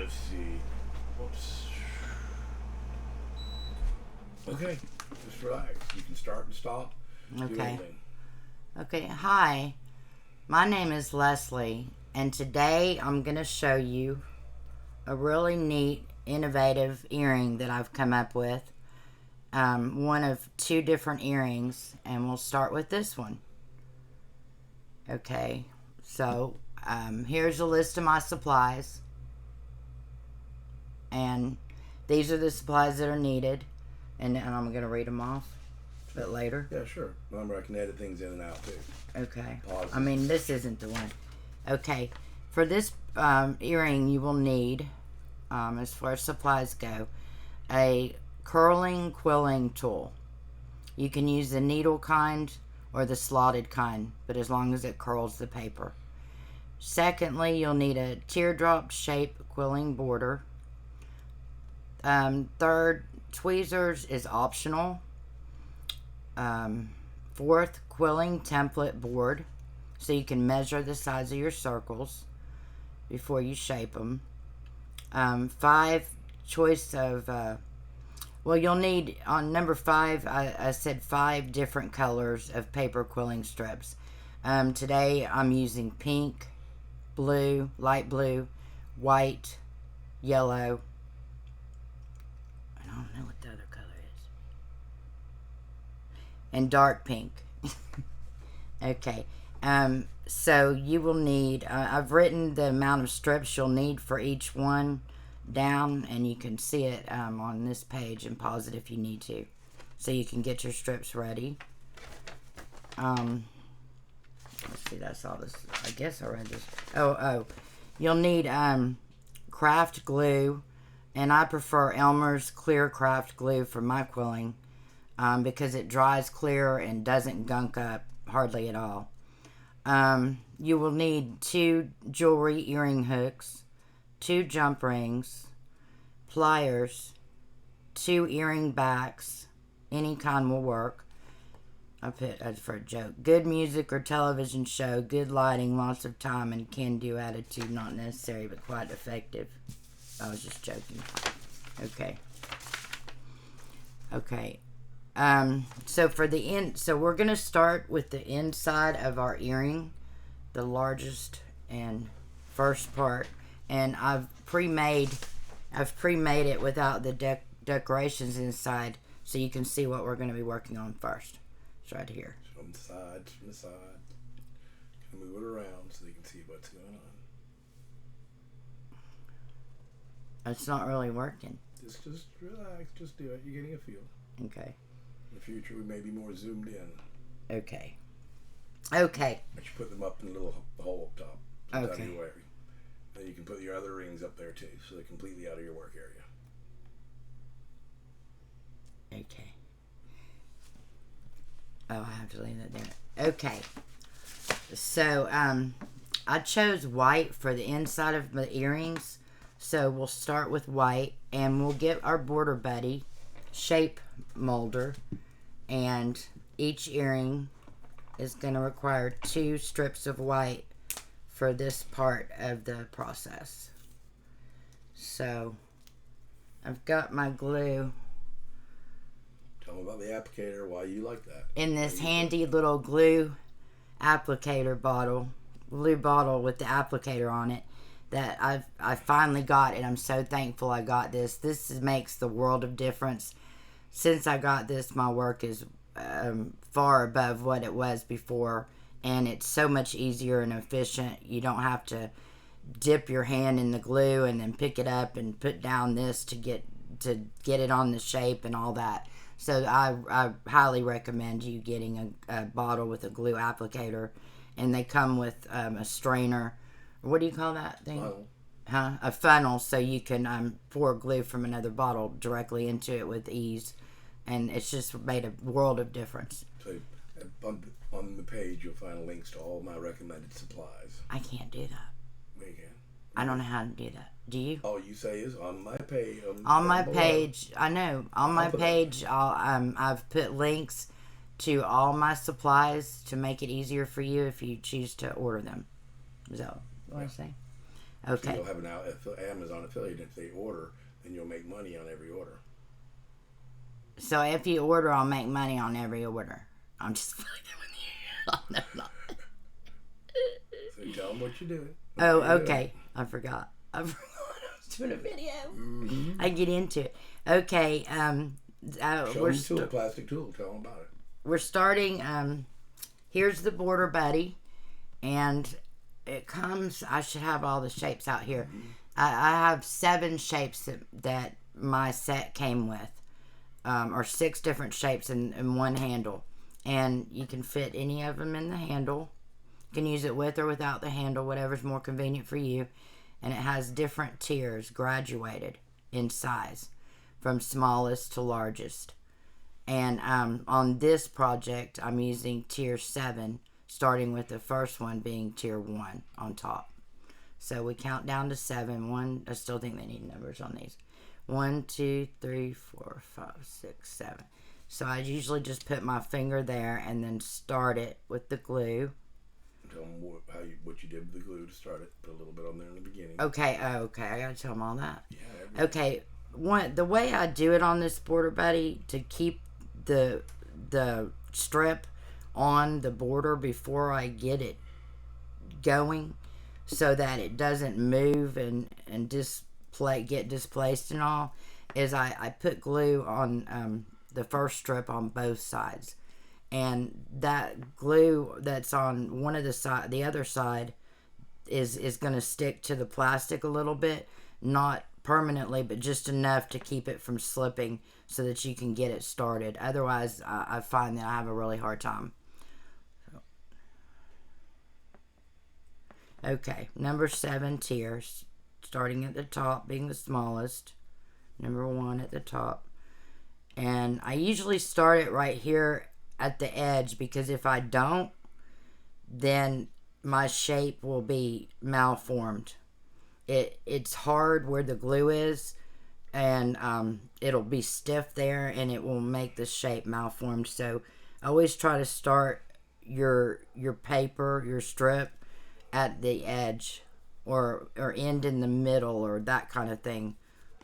Let's see. Whoops. Okay, just relax. You can start and stop. Okay. Okay, hi. My name is Leslie, and today I'm going to show you a really neat, innovative earring that I've come up with. One of two different earrings, and we'll start with this one. Okay, so here's a list of my supplies, and these are the supplies that are needed, and I'm going to read them off a bit later. Yeah, sure. Remember, I can edit things in and out too. Okay. Pauses. I mean, this isn't the one. Okay, for this earring, you will need, as far as supplies go, a curling quilling tool. You can use the needle kind or the slotted kind, but as long as it curls the paper. Secondly, you'll need a teardrop shape quilling border. Third, tweezers is optional. Fourth, quilling template board, so you can measure the size of your circles before you shape them. 5, choice of you'll need, on number 5, I said 5 different colors of paper quilling strips. Today I'm using pink, blue, light blue, white, yellow. I don't know what the other color is. And dark pink. Okay. So you will need, I've written the amount of strips you'll need for each one down, and you can see it on this page, and pause it if you need to, so you can get your strips ready. Let's see, that's all this, I guess I read this. You'll need craft glue, and I prefer Elmer's clear craft glue for my quilling, because it dries clear and doesn't gunk up hardly at all. You will need 2 jewelry earring hooks, 2 jump rings, pliers, 2 earring backs, any kind will work. I put as for a joke. Good music or television show, good lighting, lots of time, and can-do attitude, not necessary but quite effective. I was just joking. Okay. So for the so we're gonna start with the inside of our earring, the largest and first part, and I've pre-made it without the decorations inside, so you can see what we're going to be working on first. It's right here. From the side. Can move it around so they can see what's going on. It's not really working. Just relax. Just do it. You're getting a feel. Okay. In the future, we may be more zoomed in. Okay. But you put them up in a little hole up top. Okay. Down your way. Then you can put your other rings up there too, so they're completely out of your work area. Okay. Oh, I have to leave that there. Okay. So, I chose white for the inside of the earrings. So we'll start with white, and we'll get our border buddy shape molder, and each earring is going to require 2 strips of white for this part of the process. So I've got my glue. Tell them about the applicator, why you like that. In this handy little glue applicator bottle, glue bottle with the applicator on it, that I finally got it. I'm so thankful I got this. This makes the world of difference. Since I got this, my work is far above what it was before, and it's so much easier and efficient. You don't have to dip your hand in the glue and then pick it up and put down this to get it on the shape and all that. So I highly recommend you getting a bottle with a glue applicator, and they come with a strainer. What do you call that thing? Funnel. A funnel, so you can pour glue from another bottle directly into it with ease, and it's just made a world of difference. So on the page you'll find links to all my recommended supplies. I can't do that. We can. I don't know how to do that. Do you? All you say is on my page. On my page, I know. On my page, I've put links to all my supplies to make it easier for you if you choose to order them. Is that what I say? So Okay. you'll have an Amazon affiliate. If they order, then you'll make money on every order. So if you order, I'll make money on every order. I'm just fucking with you. No, not. So you tell them what you're doing. Oh, okay. I forgot. I forgot I was doing a video. Mm-hmm. I get into it. Okay. Show them the tool, plastic tool. Tell them about it. We're starting. Here's the border buddy, and it comes. I should have all the shapes out here. Mm-hmm. I have 7 shapes that my set came with, or 6 different shapes in one handle, and you can fit any of them in the handle. You can use it with or without the handle, whatever's more convenient for you. And it has different tiers, graduated in size, from smallest to largest. And on this project, I'm using tier 7, starting with the first one being tier 1 on top. So we count down to 7. I still think they need numbers on these. 1, 2, 3, 4, 5, 6, 7. So I usually just put my finger there and then start it with the glue. Tell them what you did with the glue to start it. Put a little bit on there in the beginning. Okay. I gotta tell them all that. Yeah. Everything. Okay. The way I do it on this border buddy to keep the strip on the border before I get it going, so that it doesn't move and get displaced and all, is I put glue on the first strip on both sides. And that glue that's on one of the other side is going to stick to the plastic a little bit, not permanently, but just enough to keep it from slipping so that you can get it started. Otherwise, I find that I have a really hard time. Okay, number 7 tiers, starting at the top being the smallest, number 1 at the top. And I usually start it right here at the edge, because if I don't, then my shape will be malformed. It's hard where the glue is, and it'll be stiff there, and it will make the shape malformed. So I always try to start your paper, your strip, at the edge, or end in the middle, or that kind of thing,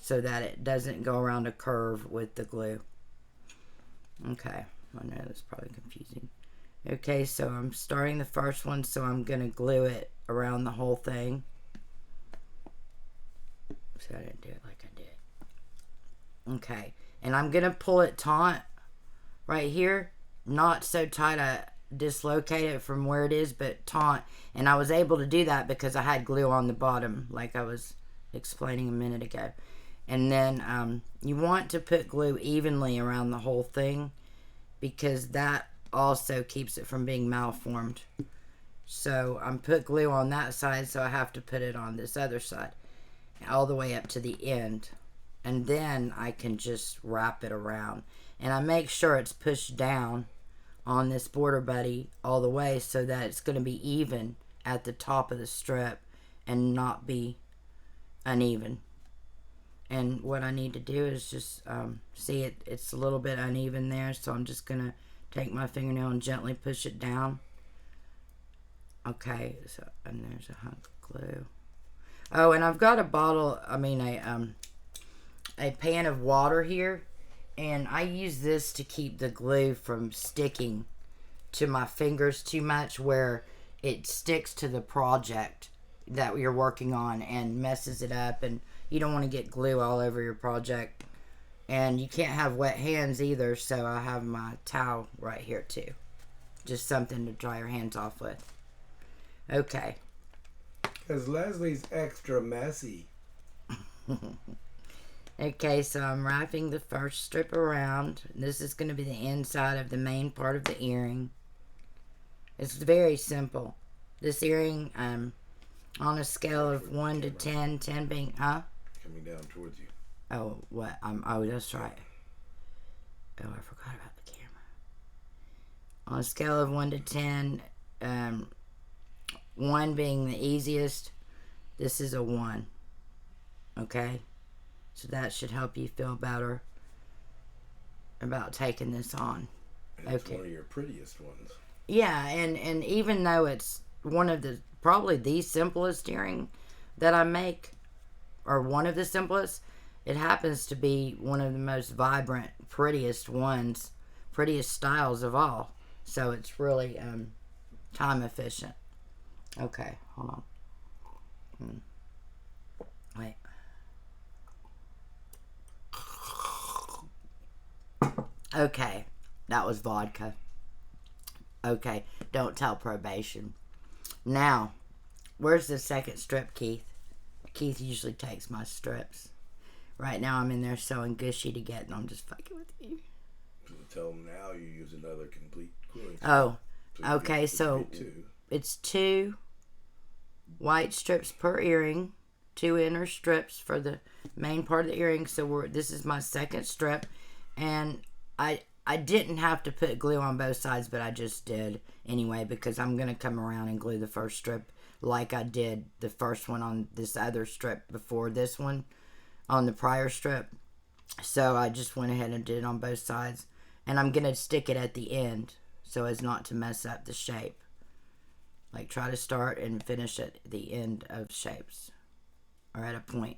so that it doesn't go around a curve with the glue. Okay. I know that's probably confusing. Okay, so I'm starting the first one, so I'm going to glue it around the whole thing. So I didn't do it like I did. Okay, and I'm going to pull it taut right here. Not so tight I dislocate it from where it is, but taut. And I was able to do that because I had glue on the bottom, like I was explaining a minute ago. And then you want to put glue evenly around the whole thing, because that also keeps it from being malformed. So I'm put glue on that side, so I have to put it on this other side, all the way up to the end. And then I can just wrap it around. And I make sure it's pushed down on this border buddy all the way, so that it's going to be even at the top of the strip and not be uneven. And what I need to do is just see it's a little bit uneven there, so I'm just going to take my fingernail and gently push it down. Okay, so, and there's a hunk of glue. Oh, and I've got a pan of water here, and I use this to keep the glue from sticking to my fingers too much, where it sticks to the project that you're working on and messes it up, and you don't want to get glue all over your project. And you can't have wet hands either, so I have my towel right here too. Just something to dry your hands off with. Okay. Because Leslie's extra messy. Okay, so I'm wrapping the first strip around. This is going to be the inside of the main part of the earring. It's very simple. This earring, on a scale of 1 to 10, 10 being, Coming down towards you. Oh, what? Oh, that's right. Oh, I forgot about the camera. On a scale of 1 to 10, 1 being the easiest, this is a 1. Okay? So that should help you feel better about taking this on. And it's one of your prettiest ones. Yeah, and even though it's one of probably the simplest earring, that I make, or one of the simplest, it happens to be one of the most vibrant, prettiest styles of all. So it's really time efficient. Okay, hold on. Wait. Okay, that was vodka. Okay, don't tell probation. Now, where's the second strip, Keith? Keith usually takes my strips. Right now I'm in there sewing Gushy to get, and I'm just fucking with you. So tell them now you use another complete quilling. Oh, okay, so it's 2 white strips per earring, 2 inner strips for the main part of the earring. So this is my second strip, and I didn't have to put glue on both sides, but I just did anyway because I'm going to come around and glue the first strip like I did the first one on this other strip before this one on the prior strip. So I just went ahead and did it on both sides, and I'm going to stick it at the end so as not to mess up the shape. Like, try to start and finish at the end of shapes or at a point.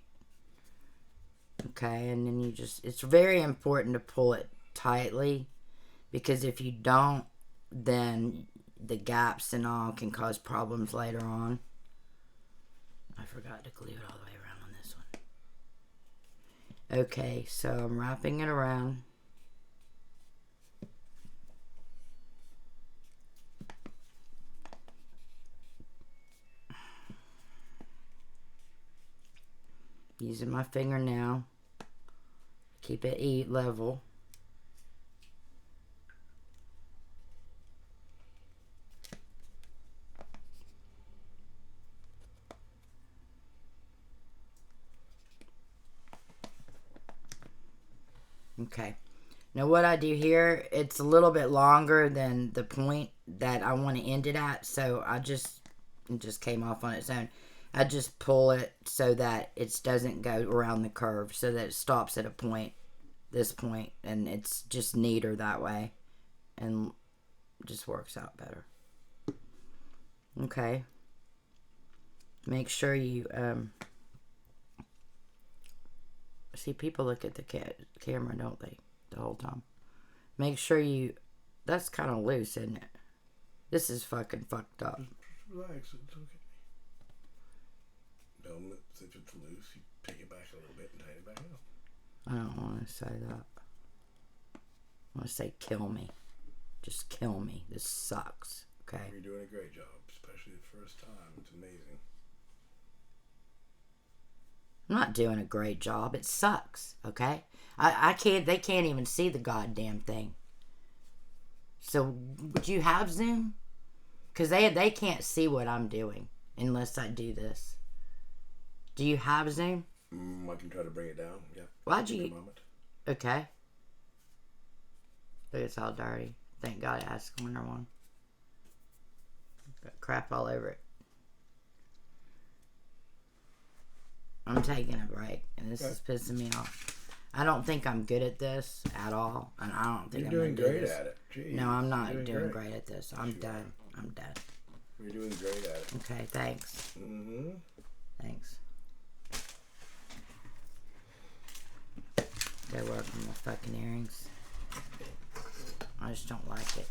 Okay, and then you just, it's very important to pull it tightly, because if you don't, then the gaps and all can cause problems later on. I forgot to glue it all the way around on this one. Okay, so I'm wrapping it around. Using my finger now. Keep it level. Okay. Now what I do here, it's a little bit longer than the point that I want to end it at, so it just came off on its own. I just pull it so that it doesn't go around the curve, so that it stops at a point, this point, and it's just neater that way, and just works out better. Okay. Make sure you, see, people look at the camera, don't they, the whole time? Make sure you, that's kind of loose, isn't it? This is fucking fucked up. Relax, it's okay. No, if it's loose, you take it back a little bit and tighten it back up. I don't want to say that. I want to say kill me. Just kill me. This sucks. Okay? You're doing a great job, especially the first time. It's amazing. I'm not doing a great job. It sucks. Okay? They can't even see the goddamn thing. So, would you have Zoom? Because they can't see what I'm doing unless I do this. Do you have Zoom? I can try to bring it down. Yeah. Why'd you? Okay. Look, it's all dirty. Thank God it has corner one. Got crap all over it. I'm taking a break, and this is pissing me off. I don't think I'm good at this at all, and I don't think You're I'm doing great this. at it. Jeez, no, I'm not doing great at this. I'm done. I'm done. You're doing great at it. Okay, thanks. Mm-hmm. Thanks. Go work on my fucking earrings. I just don't like it.